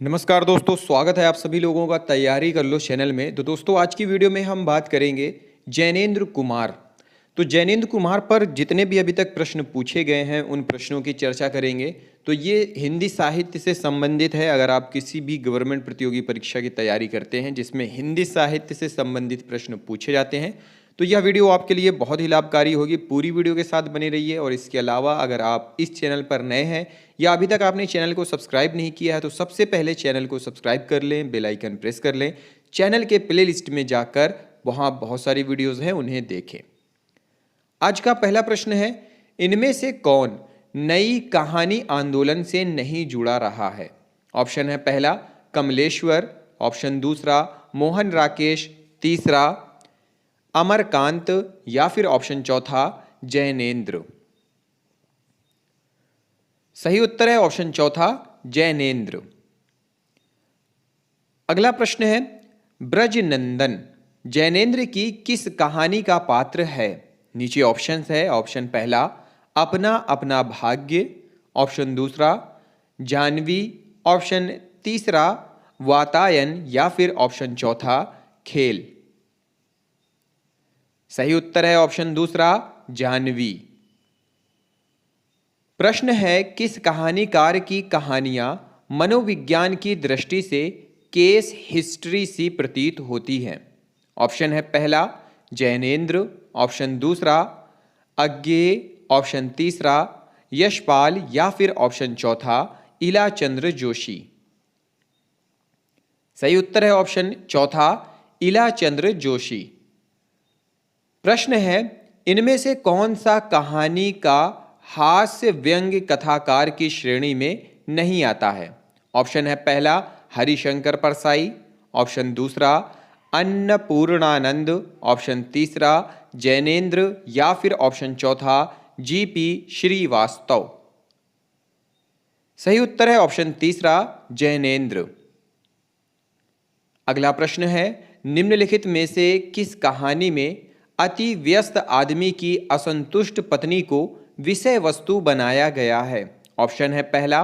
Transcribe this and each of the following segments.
नमस्कार दोस्तों, स्वागत है आप सभी लोगों का तैयारी कर लो चैनल में। तो दोस्तों आज की वीडियो में हम बात करेंगे जैनेंद्र कुमार। तो जैनेंद्र कुमार पर जितने भी अभी तक प्रश्न पूछे गए हैं उन प्रश्नों की चर्चा करेंगे। तो ये हिंदी साहित्य से संबंधित है। अगर आप किसी भी गवर्नमेंट प्रतियोगी परीक्षा की तैयारी करते हैं जिसमें हिंदी साहित्य से संबंधित प्रश्न पूछे जाते हैं तो यह वीडियो आपके लिए बहुत ही लाभकारी होगी। पूरी वीडियो के साथ बने रहिए। और इसके अलावा अगर आप इस चैनल पर नए हैं या अभी तक आपने चैनल को सब्सक्राइब नहीं किया है तो सबसे पहले चैनल को सब्सक्राइब कर लें, बेल आइकन प्रेस कर लें। चैनल के प्लेलिस्ट में जाकर वहाँ बहुत सारी वीडियोज़ हैं, उन्हें देखें। आज का पहला प्रश्न है, इनमें से कौन नई कहानी आंदोलन से नहीं जुड़ा रहा है? ऑप्शन है पहला कमलेश्वर, ऑप्शन दूसरा मोहन राकेश, तीसरा अमरकांत या फिर ऑप्शन चौथा जैनेंद्र। सही उत्तर है ऑप्शन चौथा जैनेंद्र। अगला प्रश्न है, ब्रजनंदन जैनेंद्र की किस कहानी का पात्र है? नीचे ऑप्शंस है। ऑप्शन पहला अपना अपना भाग्य, ऑप्शन दूसरा जानवी, ऑप्शन तीसरा वातायन या फिर ऑप्शन चौथा खेल। सही उत्तर है ऑप्शन दूसरा जानवी। प्रश्न है, किस कहानीकार की कहानियां मनोविज्ञान की दृष्टि से केस हिस्ट्री सी प्रतीत होती हैं? ऑप्शन है पहला जैनेंद्र, ऑप्शन दूसरा अज्ञेय, ऑप्शन तीसरा यशपाल या फिर ऑप्शन चौथा इलाचंद्र जोशी। सही उत्तर है ऑप्शन चौथा इलाचंद्र जोशी। प्रश्न है, इनमें से कौन सा कहानी का हास्य व्यंग्य कथाकार की श्रेणी में नहीं आता है? ऑप्शन है पहला हरिशंकर परसाई, ऑप्शन दूसरा अन्नपूर्णानंद, ऑप्शन तीसरा जैनेंद्र या फिर ऑप्शन चौथा जीपी श्रीवास्तव। सही उत्तर है ऑप्शन तीसरा जैनेंद्र। अगला प्रश्न है, निम्नलिखित में से किस कहानी में अति व्यस्त आदमी की असंतुष्ट पत्नी को विषय वस्तु बनाया गया है? ऑप्शन है पहला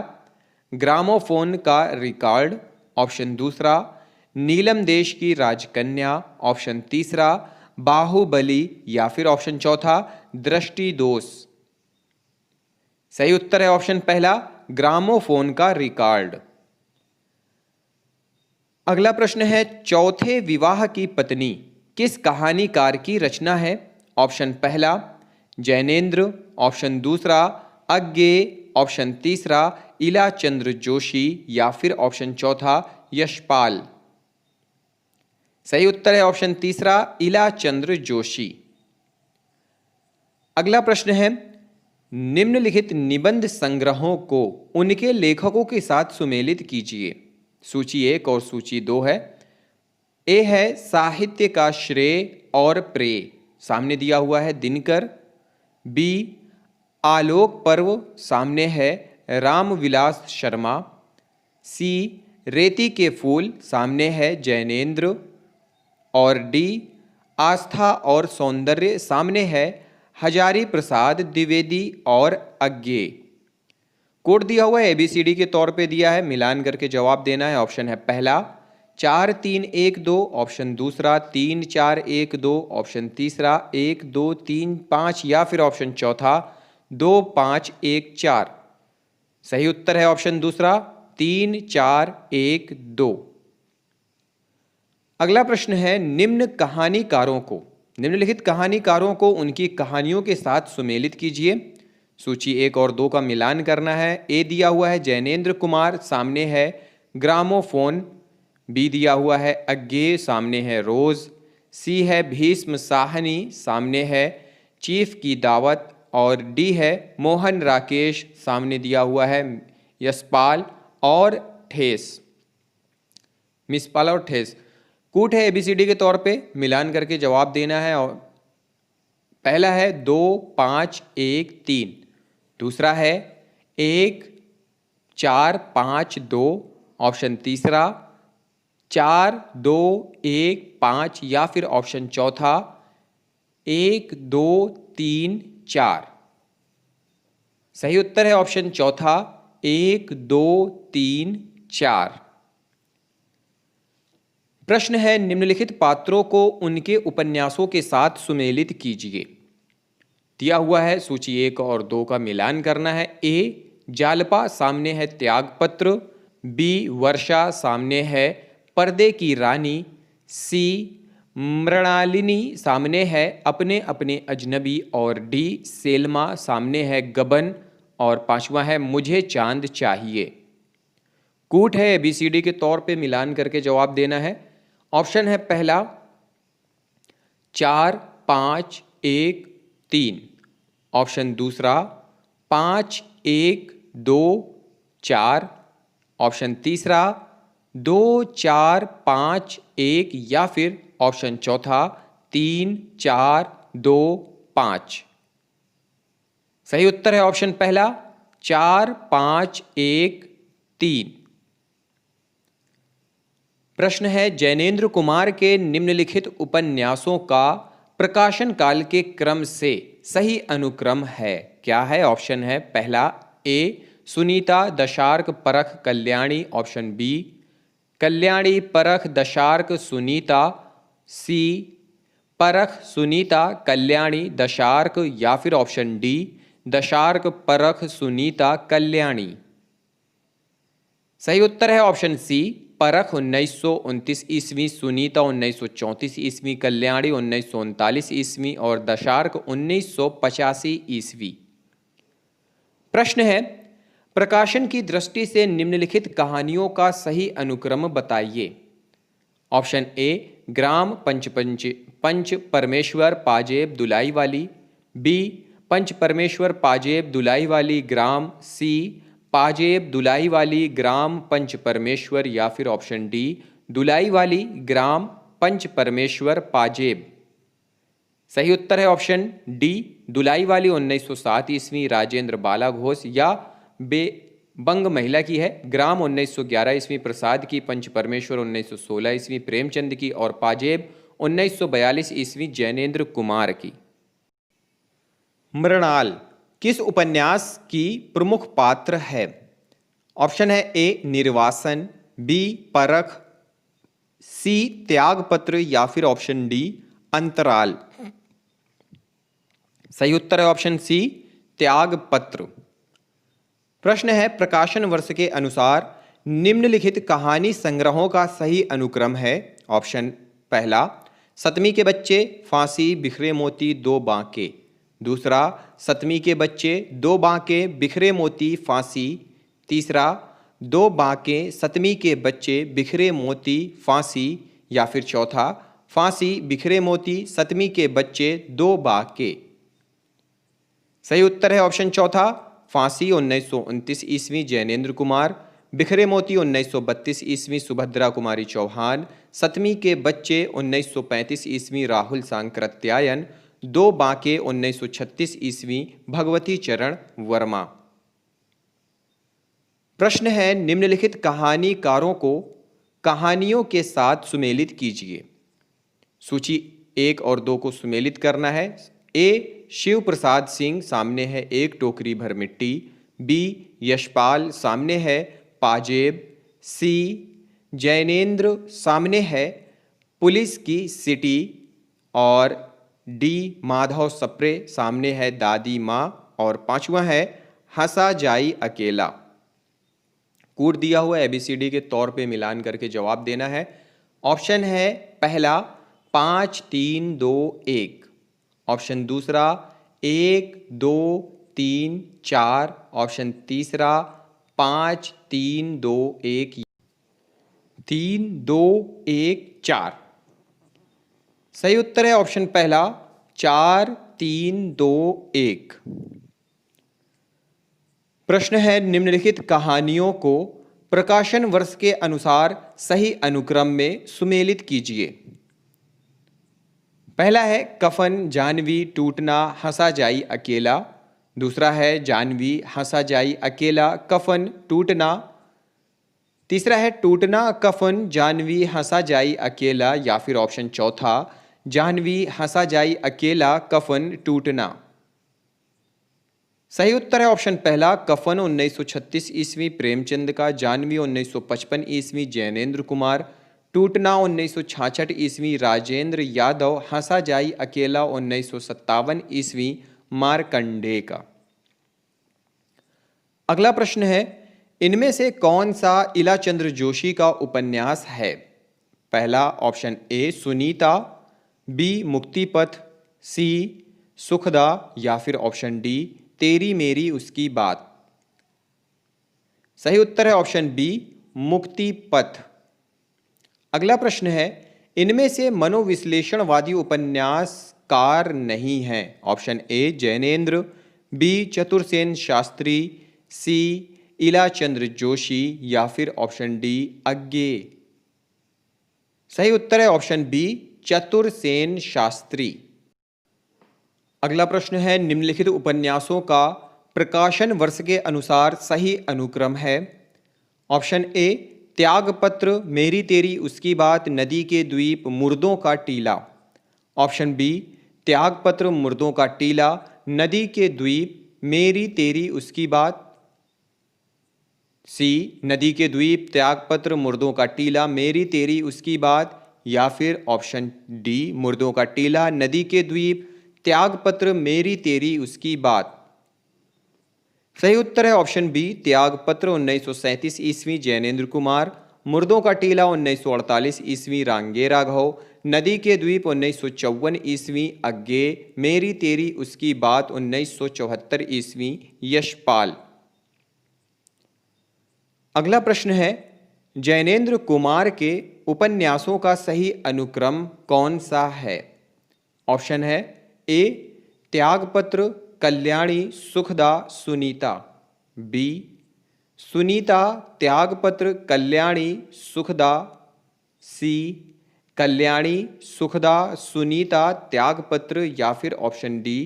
ग्रामोफोन का रिकॉर्ड, ऑप्शन दूसरा नीलम देश की राजकन्या, ऑप्शन तीसरा बाहुबली या फिर ऑप्शन चौथा दृष्टि दोष। सही उत्तर है ऑप्शन पहला ग्रामोफोन का रिकॉर्ड। अगला प्रश्न है, चौथे विवाह की पत्नी किस कहानीकार की रचना है? ऑप्शन पहला जैनेंद्र, ऑप्शन दूसरा अज्ञेय, ऑप्शन तीसरा इलाचंद्र जोशी या फिर ऑप्शन चौथा यशपाल। सही उत्तर है ऑप्शन तीसरा इलाचंद्र जोशी। अगला प्रश्न है, निम्नलिखित निबंध संग्रहों को उनके लेखकों के साथ सुमेलित कीजिए। सूची 1 और सूची 2 है। ए है साहित्य का श्रेय और प्रेय, सामने दिया हुआ है दिनकर। बी आलोक पर्व, सामने है रामविलास शर्मा। सी रेती के फूल, सामने है जैनेंद्र। और डी आस्था और सौंदर्य, सामने है हजारी प्रसाद द्विवेदी और अज्ञेय। कोड दिया हुआ है ABCD के तौर पे दिया है, मिलान करके जवाब देना है। ऑप्शन है पहला 4 3 1 2, ऑप्शन दूसरा 3 4 1 2, ऑप्शन तीसरा 1 2 3 5 या फिर ऑप्शन चौथा 2 5 1 4। सही उत्तर है ऑप्शन दूसरा 3 4 1 2। अगला प्रश्न है, निम्नलिखित कहानीकारों को उनकी कहानियों के साथ सुमेलित कीजिए। सूची 1 और 2 का मिलान करना है। ए दिया हुआ है जैनेंद्र कुमार, सामने है ग्रामोफोन। बी दिया हुआ है अज्ञेय, सामने है रोज। सी है भीष्म साहनी, सामने है चीफ की दावत। और डी है मोहन राकेश, सामने दिया हुआ है यशपाल और ठेस, मिसपाल और ठेस। कूट है ABCD के तौर पे, मिलान करके जवाब देना है। और पहला है 2 5 1 3, दूसरा है 1 4 5 2, ऑप्शन तीसरा 4 2 1 5 या फिर ऑप्शन चौथा 1 2 3 4। सही उत्तर है ऑप्शन चौथा 1 2 3 4। प्रश्न है, निम्नलिखित पात्रों को उनके उपन्यासों के साथ सुमेलित कीजिए। दिया हुआ है, सूची 1 और 2 का मिलान करना है। ए जालपा, सामने है त्यागपत्र। बी वर्षा, सामने है पर्दे की रानी। सी मृणालिनी, सामने है अपने अपने अजनबी। और डी सेल्मा, सामने है गबन। और पांचवा है मुझे चांद चाहिए। कूट है ABCD के तौर पे मिलान करके जवाब देना है। ऑप्शन है पहला 4 5 1 3। ऑप्शन दूसरा 5 1 2 4। ऑप्शन तीसरा 2 4 5 1 या फिर ऑप्शन चौथा 3 4 2 5। सही उत्तर है ऑप्शन पहला 4 5 1 3। प्रश्न है, जैनेन्द्र कुमार के निम्नलिखित उपन्यासों का प्रकाशन काल के क्रम से सही अनुक्रम है। क्या है? ऑप्शन है पहला ए सुनीता दशार्क परख कल्याणी। ऑप्शन बी कल्याणी परख दशार्क सुनीता। सी परख सुनीता कल्याणी दशार्क। या फिर ऑप्शन डी दशार्क परख सुनीता कल्याणी। सही उत्तर है ऑप्शन सी परख 1929 ईस्वी, सुनीता 1934 ईस्वी, कल्याणी 1939 ईस्वी और दशार्क 1985 ईस्वी। प्रश्न है, प्रकाशन की दृष्टि से निम्नलिखित कहानियों का सही अनुक्रम बताइए। ऑप्शन ए ग्राम पंच परमेश्वर पाजेब दुलाई वाली। बी पंच परमेश्वर पाजेब दुलाई वाली ग्राम। सी पाजेब दुलाई वाली ग्राम पंच परमेश्वर। या फिर ऑप्शन डी दुलाई वाली ग्राम पंच परमेश्वर पाजेब। सही उत्तर है ऑप्शन डी दुलाई वाली 1907 ईस्वी राजेंद्र बाला घोष या बंग महिला की है। ग्राम 1911 ईस्वी प्रसाद की। पंच परमेश्वर 1916 ईस्वी प्रेमचंद की। और पाजेब 1942 ईस्वी जैनेन्द्र कुमार की। मृणाल किस उपन्यास की प्रमुख पात्र है? ऑप्शन है ए निर्वासन, बी परख, सी त्यागपत्र या फिर ऑप्शन डी अंतराल। सही उत्तर है ऑप्शन सी त्यागपत्र। प्रश्न है, प्रकाशन वर्ष के अनुसार निम्नलिखित कहानी संग्रहों का सही अनुक्रम है। ऑप्शन पहला सतमी के बच्चे, फांसी, बिखरे मोती, दो बांके। दूसरा सतमी के बच्चे, दो बांके, बिखरे मोती, फांसी। तीसरा दो बांके, सतमी के बच्चे, बिखरे मोती, फांसी। या फिर चौथा फांसी, बिखरे मोती, सतमी के बच्चे, दो बांके। सही उत्तर है ऑप्शन चौथा फांसी 1929 ईस्वी जैनेन्द्र कुमार, बिखरे मोती 1932 ईस्वी सुभद्रा कुमारी चौहान, सतमी के बच्चे 1935 ईस्वी राहुल सांकृत्यायन, दो बांके 1936 ईस्वी भगवती चरण वर्मा। प्रश्न है, निम्नलिखित कहानीकारों को कहानियों के साथ सुमेलित कीजिए। सूची 1 और 2 को सुमेलित करना है। ए शिव प्रसाद सिंह, सामने है एक टोकरी भर मिट्टी। बी यशपाल, सामने है पाजेब। सी जैनेन्द्र, सामने है पुलिस की सिटी। और डी माधव सप्रे, सामने है दादी माँ। और पांचवा है हंसा जाई अकेला। कूट दिया हुआ ABCD के तौर पे मिलान करके जवाब देना है। ऑप्शन है पहला 5 3 2 1। ऑप्शन दूसरा 1 2 3 4। ऑप्शन तीसरा 5 3 2 1 3 2 1 4। सही उत्तर है ऑप्शन पहला 4 3 2 1। प्रश्न है, निम्नलिखित कहानियों को प्रकाशन वर्ष के अनुसार सही अनुक्रम में सुमेलित कीजिए। पहला है कफन, जानवी, टूटना, हंसा जाई अकेला। दूसरा है जानवी, हंसा जाई अकेला, कफन, टूटना। तीसरा है टूटना, कफन, जानवी, हंसा जाई अकेला। या फिर ऑप्शन चौथा जानवी, हंसा जाई अकेला, कफन, टूटना। सही उत्तर है ऑप्शन पहला कफन 1936 ईस्वी प्रेमचंद का, जानवी 1955 ईस्वी जैनेन्द्र कुमार, टूटना 1966 ईस्वी, राजेंद्र यादव, हंसा जाई अकेला 1957 ईस्वी, मार्कंडेय का। अगला प्रश्न है, इनमें से कौन सा इलाचंद्र जोशी का उपन्यास है? पहला option A Sunita, B Muktipath, सी सुखदा या फिर ऑप्शन डी तेरी मेरी उसकी बात। सही उत्तर है ऑप्शन बी मुक्तिपथ। अगला प्रश्न है, इनमें से मनोविश्लेषणवादी उपन्यासकार नहीं हैं? Option A Jainendra, B Chatursen Shastri, C Ilachandra Joshi या फिर ऑप्शन डी अज्ञेय। सही उत्तर है ऑप्शन बी चतुरसेन शास्त्री। अगला प्रश्न है, निम्नलिखित उपन्यासों का प्रकाशन वर्ष के अनुसार सही अनुक्रम है? ऑप्शन ए त्यागपत्र, मेरी तेरी उसकी बात, नदी के द्वीप, मुर्दों का टीला। ऑप्शन बी त्यागपत्र, मुर्दों का टीला, नदी के द्वीप, मेरी तेरी उसकी बात। सी नदी के द्वीप, त्यागपत्र, मुर्दों का टीला, मेरी तेरी उसकी बात या फिर ऑप्शन डी मुर्दों का टीला, नदी के द्वीप, त्यागपत्र, मेरी तेरी उसकी बात। सही उत्तर है ऑप्शन बी त्यागपत्र 1937 ईस्वी, जैनेन्द्र कुमार, मुर्दों का टीला 1948 ईस्वी, रांगे राघव, नदी के द्वीप 1954 ईस्वी, अज्ञेय, मेरी तेरी उसकी बात 1974 ईस्वी, यशपाल। अगला प्रश्न है, जैनेन्द्र कुमार के उपन्यासों का सही अनुक्रम कौन सा है? ऑप्शन है ए त्यागपत्र, कल्याणी, सुखदा, सुनीता, बी सुनीता, त्यागपत्र, कल्याणी, सुखदा, सी कल्याणी, सुखदा, सुनीता, त्यागपत्र या फिर ऑप्शन डी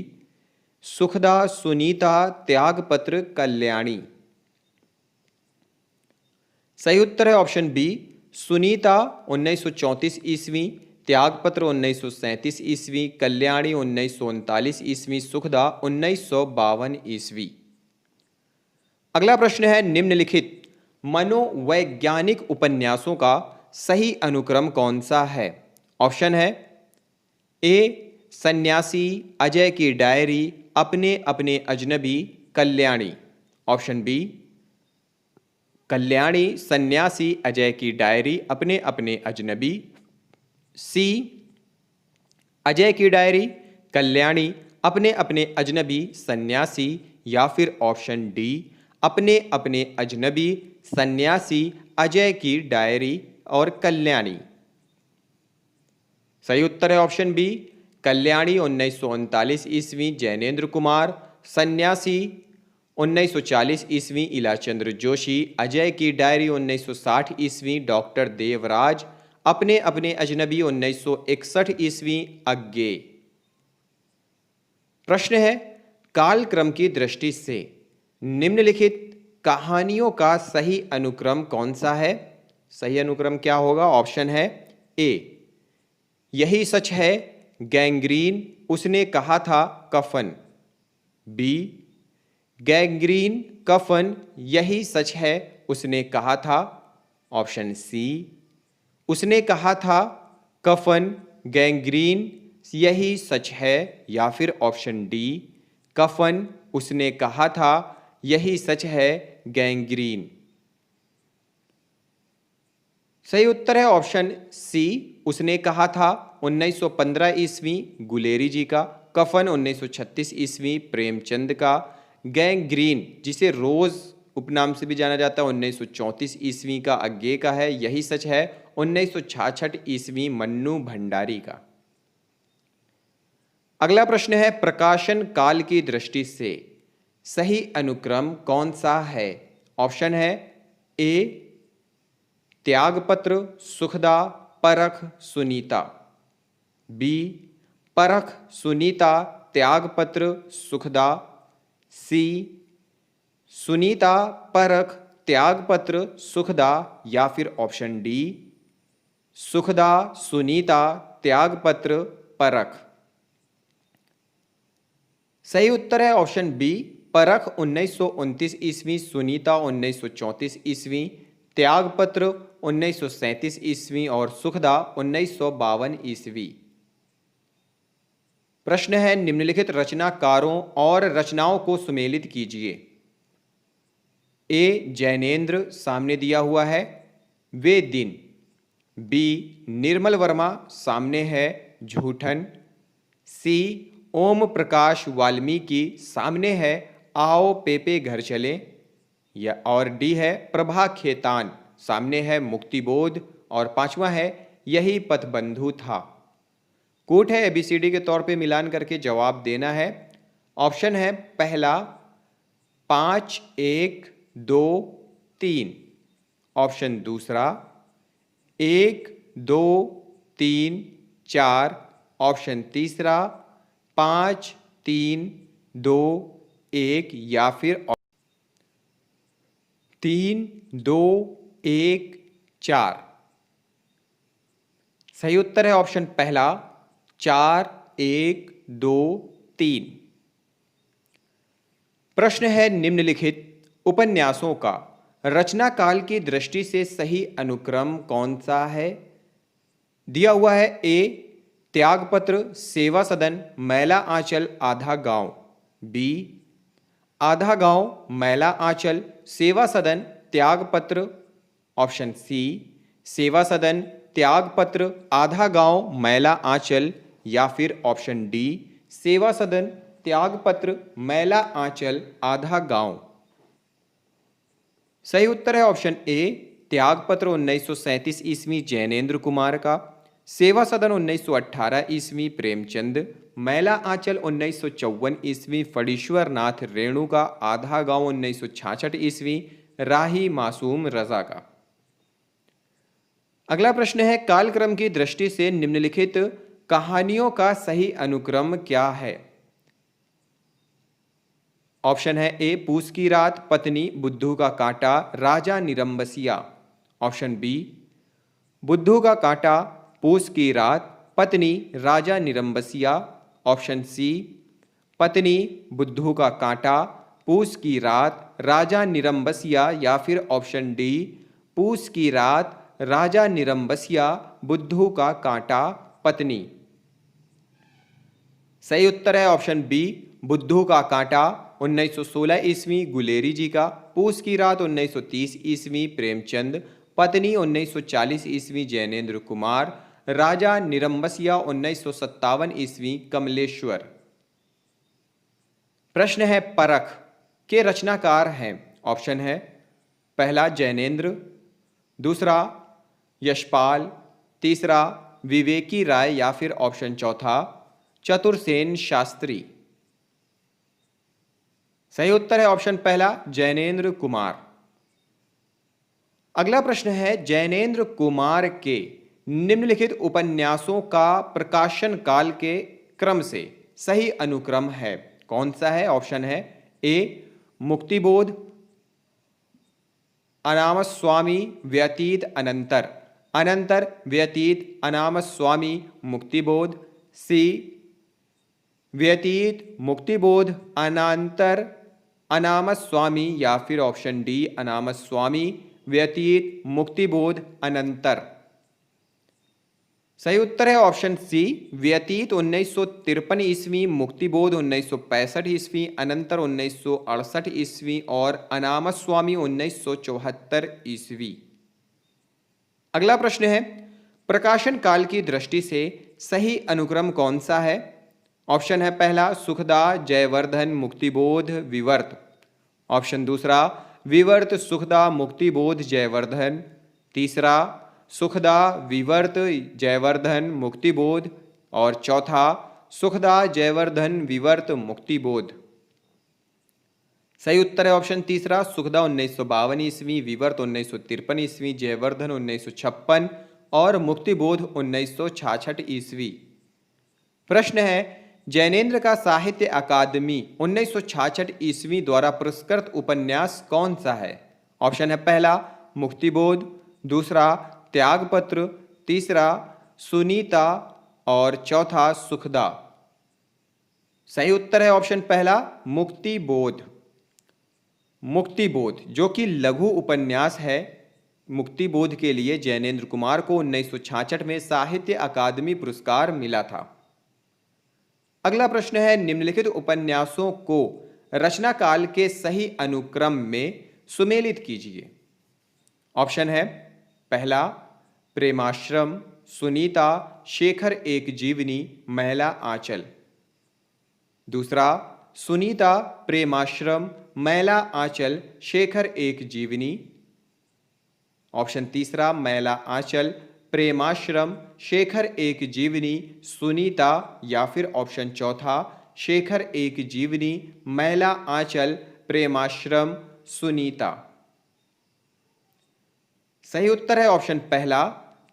सुखदा, सुनीता, त्यागपत्र, कल्याणी। सही उत्तर है ऑप्शन बी सुनीता 1934 ईस्वी, त्यागपत्र 1937 ईस्वी, कल्याणी 1939 ईस्वी, सुखदा 1952 ईस्वी। अगला प्रश्न है, निम्नलिखित मनोवैज्ञानिक उपन्यासों का सही अनुक्रम कौन सा है? ऑप्शन है ए सन्यासी, अजय की डायरी, अपने अपने अजनबी, कल्याणी। ऑप्शन बी कल्याणी, सन्यासी, अजय की डायरी, अपने अपने अजनबी, सी अजय की डायरी, कल्याणी, अपने अपने अजनबी, सन्यासी या फिर ऑप्शन डी अपने अपने अजनबी, सन्यासी, अजय की डायरी और कल्याणी। सही उत्तर है ऑप्शन बी कल्याणी 1939 ईस्वी, जैनेन्द्र कुमार, सन्यासी 1940 ईस्वी, इलाचंद्र जोशी, अजय की डायरी 1960 ईस्वी, डॉक्टर देवराज, अपने अपने अजनबी 1961 ईस्वी, अज्ञेय। प्रश्न है, कालक्रम की दृष्टि से निम्नलिखित कहानियों का सही अनुक्रम कौन सा है? सही अनुक्रम क्या होगा? ऑप्शन है ए यही सच है, गैंग्रीन, उसने कहा था, कफन, बी गैंग्रीन, कफन, यही सच है, उसने कहा था, ऑप्शन सी उसने कहा था, कफन, गैंग्रीन, यही सच है या फिर ऑप्शन डी कफन, उसने कहा था, यही सच है, गैंग्रीन। सही उत्तर है ऑप्शन सी उसने कहा था 1915 ईस्वी, गुलेरी जी का, कफन 1936 ईस्वी, प्रेमचंद का, गैंग्रीन जिसे रोज उपनाम से भी जाना जाता है 1934 ईस्वी का अज्ञेय का है, यही सच है 1966 ईस्वी, मन्नू भंडारी का। अगला प्रश्न है, प्रकाशन काल की दृष्टि से सही अनुक्रम कौन सा है? ऑप्शन है ए त्यागपत्र, सुखदा, परख, सुनीता, बी परख, सुनीता, त्यागपत्र, सुखदा, सी सुनीता, परख, त्यागपत्र, सुखदा या फिर ऑप्शन डी सुखदा, सुनीता, त्यागपत्र, परख। सही उत्तर है ऑप्शन बी परख 1929 ईस्वी, सुनीता 1934 ईस्वी, त्यागपत्र 1937 ईस्वी और सुखदा 1952 ईस्वी। प्रश्न है निम्नलिखित रचनाकारों और रचनाओं को सुमेलित कीजिए। ए जैनेन्द्र सामने दिया हुआ है, वे दिन। बी निर्मल वर्मा सामने है, झूठन। सी ओम प्रकाश वाल्मीकि सामने है, आओ पेपे घर चले। या और डी है प्रभा खेतान सामने है, मुक्तिबोध। और पांचवा है यही पथबंधु था। कोट है एबीसीडी के तौर पे मिलान करके जवाब देना है। ऑप्शन है पहला 5 1 2 3। ऑप्शन दूसरा 1 2 3 4। ऑप्शन तीसरा 5 3 2 1 या फिर 3 2 1 4। सही उत्तर है ऑप्शन पहला 4 1 2 3। प्रश्न है निम्नलिखित उपन्यासों का रचना काल की दृष्टि से सही अनुक्रम कौन सा है? दिया हुआ है ए त्यागपत्र, सेवा सदन, मैला आंचल, आधा गांव। बी आधा गांव, मैला आंचल, सेवा सदन, त्यागपत्र। ऑप्शन सी सेवा सदन, त्यागपत्र, आधा गांव, मैला आंचल। या फिर ऑप्शन डी सेवा सदन, त्यागपत्र, मैला आंचल, आधा गांव। सही उत्तर है ऑप्शन ए त्यागपत्र 1937 ईस्वी जैनेन्द्र कुमार का, सेवा सदन 1918 ईस्वी प्रेमचंद, मैला आंचल 1954 ईस्वी फणीश्वर नाथ रेणु का, आधा गांव 1966 ईस्वी राही मासूम रजा का। अगला प्रश्न है कालक्रम की दृष्टि से निम्नलिखित कहानियों का सही अनुक्रम क्या है? ऑप्शन है ए पूस की रात, पत्नी, बुद्धू का कांटा, राजा निरंबसिया। ऑप्शन बी बुद्धू का कांटा, पूस की रात, पत्नी, राजा निरंबसिया। ऑप्शन सी पत्नी, बुद्धू का कांटा, पूस की रात, राजा निरंबसिया। या फिर ऑप्शन डी पूस की रात, राजा निरंबसिया, बुद्धू का कांटा, पत्नी। सही उत्तर है ऑप्शन बी बुद्धू का कांटा 1916 ईस्वी गुलेरी जी का, पूस की रात 1930 ईस्वी प्रेमचंद, पत्नी 1940 ईस्वी जैनेन्द्र कुमार, राजा निरंबसिया 1957 ईस्वी कमलेश्वर। प्रश्न है परख के रचनाकार हैं। ऑप्शन है पहला जैनेन्द्र, दूसरा यशपाल, तीसरा विवेकी राय। या फिर ऑप्शन चौथा चतुरसेन शास्त्री। सही उत्तर है ऑप्शन पहला जैनेन्द्र कुमार। अगला प्रश्न है जैनेन्द्र कुमार के निम्नलिखित उपन्यासों का प्रकाशन काल के क्रम से सही अनुक्रम है कौन सा है? ऑप्शन है ए मुक्तिबोध, अनामस्वामी, व्यतीत, अनंतर। अनंतर, व्यतीत, अनामस्वामी, मुक्तिबोध। सी व्यतीत, मुक्तिबोध, अनांतर, अनामस्वामी। या फिर ऑप्शन डी अनामस्वामी, व्यतीत, मुक्तिबोध, अनंतर। सही उत्तर है ऑप्शन सी व्यतीत 1953 ईस्वी, मुक्तिबोध 1965 ईस्वी, अनंतर 1968 ईस्वी और अनामस्वामी 1974 ईस्वी। अगला प्रश्न है प्रकाशन काल की दृष्टि से सही अनुक्रम कौन सा है? ऑप्शन है पहला सुखदा, जयवर्धन, मुक्तिबोध, विवर्त। ऑप्शन दूसरा विवर्त, सुखदा, मुक्तिबोध, जयवर्धन। तीसरा सुखदा, विवर्त, जयवर्धन, मुक्तिबोध। और चौथा सुखदा, जयवर्धन, विवर्त, मुक्तिबोध। सही उत्तर है ऑप्शन तीसरा सुखदा 1952 ईस्वी, विवर्त 1953 ईस्वी, जयवर्धन 1956 और मुक्तिबोध 1966 ईस्वी। प्रश्न है जैनेन्द्र का साहित्य अकादमी 1966 ईस्वी द्वारा पुरस्कृत उपन्यास कौन सा है? ऑप्शन है पहला मुक्तिबोध, दूसरा त्यागपत्र, तीसरा सुनीता और चौथा सुखदा। सही उत्तर है ऑप्शन पहला मुक्तिबोध। मुक्तिबोध जो कि लघु उपन्यास है, मुक्ति बोध के लिए जैनेंद्र कुमार को 1966 में साहित्य अकादमी पुरस्कार मिला था? अगला प्रश्न है, निम्नलिखित उपन्यासों को रचना काल के सही अनुक्रम में सुमेलित कीजिए। ऑप्शन है, पहला प्रेमाश्रम, सुनीता, शेखर एक जीवनी, महिला आंचल। दूसरा सुनीता, प्रेमाश्रम, महिला आंचल, शेखर एक जीवनी। ऑप्शन तीसरा महिला आंचल, प्रेमाश्रम, शेखर एक जीवनी, सुनीता, या फिर ऑप्शन चौथा शेखर एक जीवनी, महिला आंचल, प्रेमाश्रम, सुनीता। सही उत्तर है ऑप्शन पहला,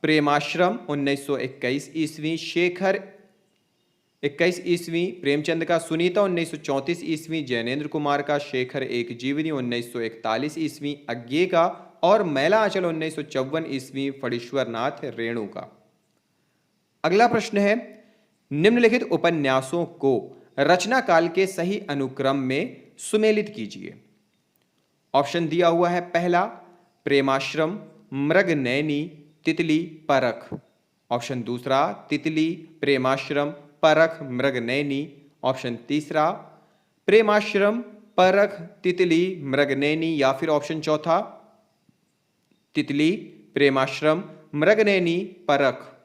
प्रेमाश्रम 1921 ईस्वी, शेखर 21 ईस्वी, प्रेमचंद का सुनीता 1934 ईस्वी, जैनेंद्र कुमार का शेखर एक जीवनी 1941 ईस्वी, अज्ञे का और महिला आंचल 1954 ईस्वी, फणीश्वर नाथ रेणु का। अगला प्रश्न है, निम्नलिखित उपन्यासों को रचना काल के सही अनुक्रम में सुमेलित कीजिए। ऑप्शन दिया हुआ है, पहला प्रेमाश्रम, मृगनयनी, तितली, परख। ऑप्शन दूसरा तितली, प्रेमाश्रम, परख, मृगनयनी। ऑप्शन तीसरा प्रेमाश्रम, परख, तितली, मृगनयनी, या फिर ऑप्शन चौथा तितली, प्रेमाश्रम, मृगनयनी, परख।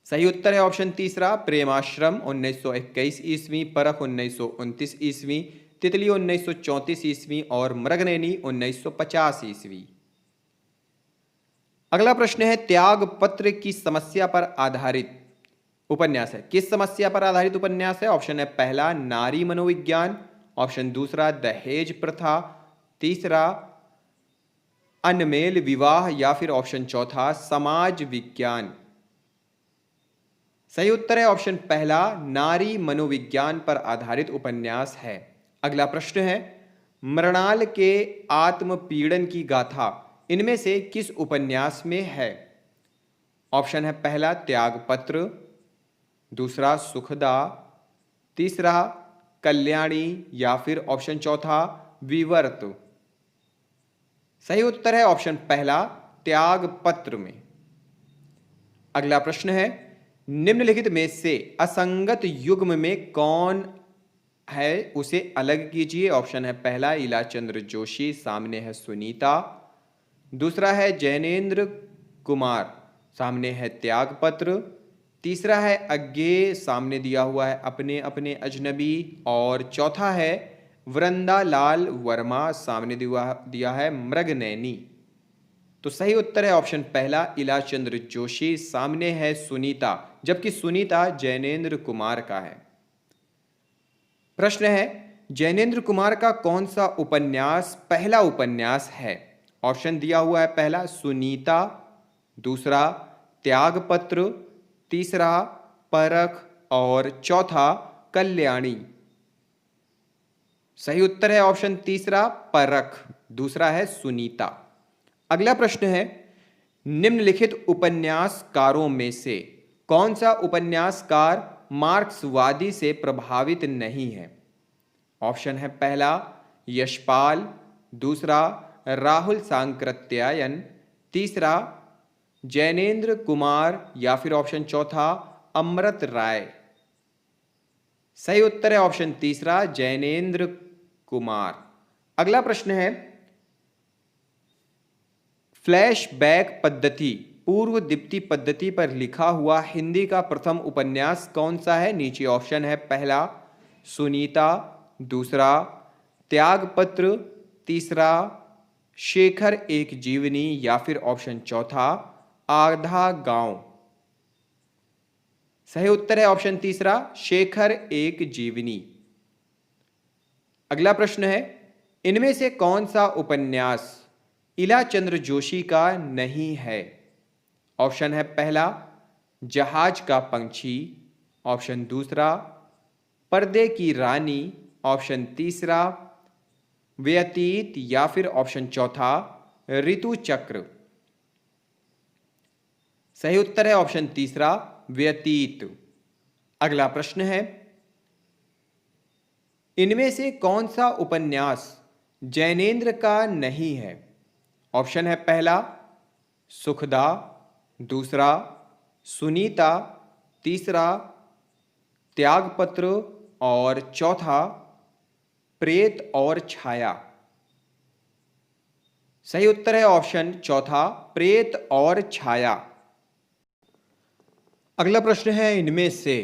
सही उत्तर है ऑप्शन तीसरा, प्रेमाश्रम 1921 ईस्वी, परख 1929 ईस्वी, तितली 1934 ईस्वी और मृगनयनी 1950 ईस्वी। अगला प्रश्न है, त्याग पत्र की समस्या पर आधारित उपन्यास है। किस समस्या पर आधारित उपन्यास है? ऑप्शन है, पहला नारी मनोविज्ञान, ऑप्शन दूसरा दहेज प्रथा, तीसरा अनमेल विवाह, या फिर ऑप्शन चौथा समाज विज्ञान। सही उत्तर है ऑप्शन पहला, नारी मनोविज्ञान पर आधारित उपन्यास है। अगला प्रश्न है, मृणाल के आत्मपीड़न की गाथा इनमें से किस उपन्यास में है? ऑप्शन है, पहला त्यागपत्र, दूसरा सुखदा, तीसरा कल्याणी, या फिर ऑप्शन चौथा विवर्त। सही उत्तर है ऑप्शन पहला, त्यागपत्र में। अगला प्रश्न है, निम्नलिखित में से असंगत युग्म में कौन है उसे अलग कीजिए। ऑप्शन है, पहला इलाचंद्र जोशी, सामने है सुनीता, दूसरा है जैनेंद्र कुमार, सामने है त्यागपत्र, तीसरा है अज्ञे, सामने दिया हुआ है अपने अपने अजनबी, और चौथा है वृंदालाल वर्मा, सामने दिया है मृगनयनी। तो सही उत्तर है ऑप्शन पहला इलाचंद्र जोशी, सामने है सुनीता, जबकि सुनीता जैनेंद्र कुमार का है। प्रश्न है, जैनेंद्र कुमार का कौन सा उपन्यास पहला उपन्यास है? ऑप्शन दिया हुआ है, पहला सुनीता, दूसरा त्यागपत्र, तीसरा परख और चौथा कल्याणी। सही उत्तर है ऑप्शन तीसरा परख, दूसरा है सुनीता। अगला प्रश्न है, निम्नलिखित उपन्यासकारों में से कौन सा उपन्यासकार मार्क्सवादी से प्रभावित नहीं है? ऑप्शन है, पहला यशपाल, दूसरा राहुल सांकृत्यायन, तीसरा जैनेंद्र कुमार, या फिर ऑप्शन चौथा अमृत राय। सही उत्तर है ऑप्शन तीसरा जैनेंद्र कुमार। अगला प्रश्न है, फ्लैशबैक पद्धति पूर्व दीप्ति पद्धति पर लिखा हुआ हिंदी का प्रथम उपन्यास कौन सा है? नीचे ऑप्शन है, पहला सुनीता, दूसरा त्यागपत्र, तीसरा शेखर एक जीवनी, या फिर ऑप्शन चौथा आधा गांव। सही उत्तर है ऑप्शन तीसरा शेखर एक जीवनी। अगला प्रश्न है, इनमें से कौन सा उपन्यास इलाचंद्र जोशी का नहीं है? ऑप्शन है, पहला जहाज का पंछी, ऑप्शन दूसरा पर्दे की रानी, ऑप्शन तीसरा व्यतीत, या फिर ऑप्शन चौथा ऋतु चक्र। सही उत्तर है ऑप्शन तीसरा व्यतीत। अगला प्रश्न है, इनमें से कौन सा उपन्यास जैनेंद्र का नहीं है? ऑप्शन है पहला सुखदा, दूसरा सुनीता, तीसरा त्यागपत्र और चौथा प्रेत और छाया। सही उत्तर है ऑप्शन चौथा प्रेत और छाया। अगला प्रश्न है, इनमें से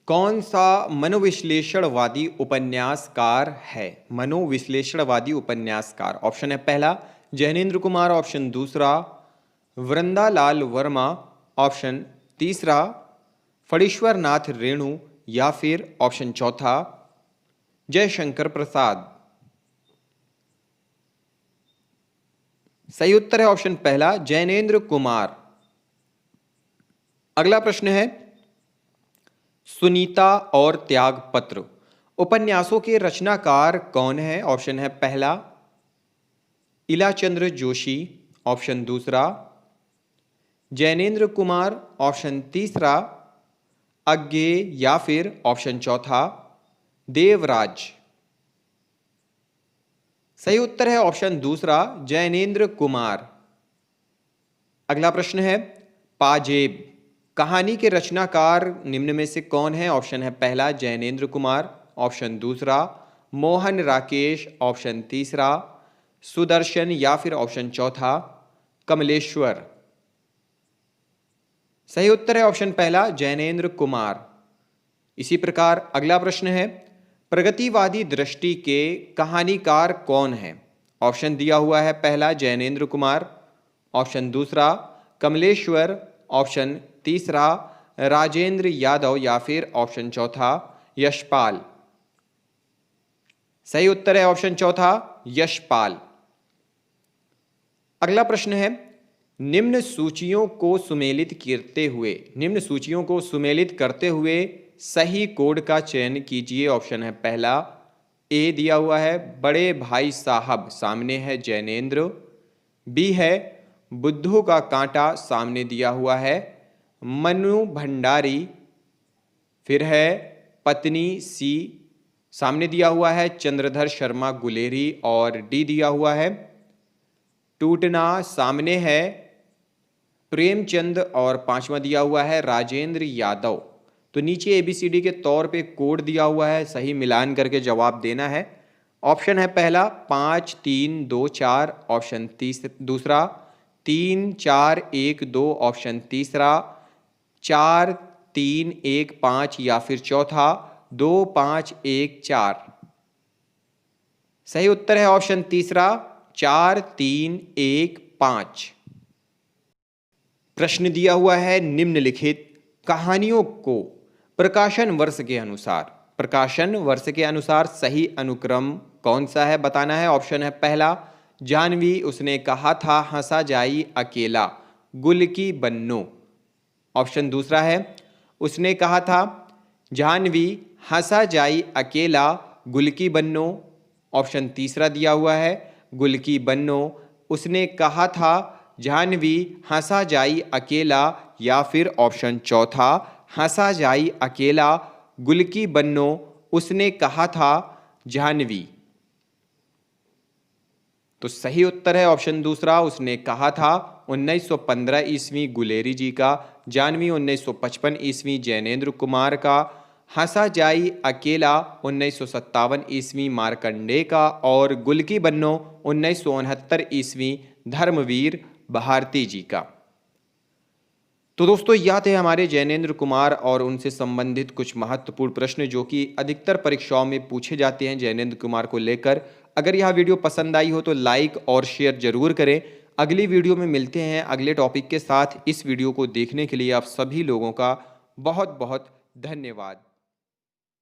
कौन सा मनोविश्लेषणवादी उपन्यासकार है? मनोविश्लेषणवादी उपन्यासकार, ऑप्शन है पहला जैनेंद्र कुमार, ऑप्शन दूसरा वृंदालाल वर्मा, ऑप्शन तीसरा फणीश्वर नाथ रेणु या फिर ऑप्शन चौथा जयशंकर प्रसाद। सही उत्तर है ऑप्शन पहला जैनेंद्र कुमार। अगला प्रश्न है, सुनीता और त्यागपत्र उपन्यासों के रचनाकार कौन है? ऑप्शन है पहला इलाचंद्र जोशी, ऑप्शन दूसरा जैनेंद्र कुमार, ऑप्शन तीसरा अज्ञे या फिर ऑप्शन चौथा देवराज। सही उत्तर है ऑप्शन दूसरा जैनेंद्र कुमार। अगला प्रश्न है, पाजेब कहानी के रचनाकार निम्न में से कौन है? ऑप्शन है पहला जैनेंद्र कुमार, ऑप्शन दूसरा मोहन राकेश, ऑप्शन तीसरा सुदर्शन या फिर ऑप्शन चौथा कमलेश्वर। सही उत्तर है ऑप्शन पहला जैनेंद्र कुमार। इसी प्रकार अगला प्रश्न है, प्रगतिवादी दृष्टि के कहानीकार कौन है? ऑप्शन दिया हुआ है पहला जैनेंद्र कुमार, ऑप्शन दूसरा कमलेश्वर, ऑप्शन तीसरा राजेंद्र यादव या फिर ऑप्शन चौथा यशपाल। सही उत्तर है ऑप्शन चौथा यशपाल। अगला प्रश्न है, निम्न सूचियों को सुमेलित करते हुए सही कोड का चयन कीजिए। ऑप्शन है पहला ए दिया हुआ है बड़े भाई साहब, सामने है जैनेंद्र। बी है बुद्धू का कांटा, सामने दिया हुआ है मनु भंडारी। फिर है पत्नी सी, सामने दिया हुआ है चंद्रधर शर्मा गुलेरी। और डी दिया हुआ है टूटना, सामने है प्रेमचंद। और पांचवा दिया हुआ है राजेंद्र यादव। तो नीचे ABCD के तौर पे कोड दिया हुआ है, सही मिलान करके जवाब देना है। ऑप्शन है पहला 5 3 2 4, ऑप्शन दूसरा 3 4 1 2, ऑप्शन तीसरा 4 3 1 5 या फिर चौथा 2 5 1 4। सही उत्तर है ऑप्शन तीसरा 4 3 1 5। प्रश्न दिया हुआ है, निम्नलिखित कहानियों को प्रकाशन वर्ष के अनुसार सही अनुक्रम कौन सा है बताना है। ऑप्शन है पहला जानवी उसने कहा था हंसा जाई अकेला गुल की बन्नो। ऑप्शन दूसरा है उसने कहा था जानवी हंसा जाई अकेला गुल की बन्नो। ऑप्शन तीसरा दिया हुआ है गुल की बन्नो उसने कहा था जानवी हंसा जाई अकेला या फिर ऑप्शन चौथा हंसा जाई अकेला गुल की बन्नो उसने कहा था जानवी। तो सही उत्तर है ऑप्शन दूसरा उसने कहा था 1915 ईस्वी गुलेरी जी का, जानवी 1955 ईस्वी जैनेंद्र कुमार का, हंसा जाई अकेला 1957 ईस्वी मार्कंडे का और गुल की बन्नो 1969 ईस्वी धर्मवीर भारती जी का। तो दोस्तों यह थे हमारे जैनेंद्र कुमार और उनसे संबंधित कुछ महत्वपूर्ण प्रश्न जो कि अधिकतर परीक्षाओं में पूछे जाते हैं जैनेंद्र कुमार को लेकर। अगर यह वीडियो पसंद आई हो तो लाइक और शेयर जरूर करें। अगली वीडियो में मिलते हैं अगले टॉपिक के साथ। इस वीडियो को देखने के लिए आप सभी लोगों का बहुत बहुत धन्यवाद।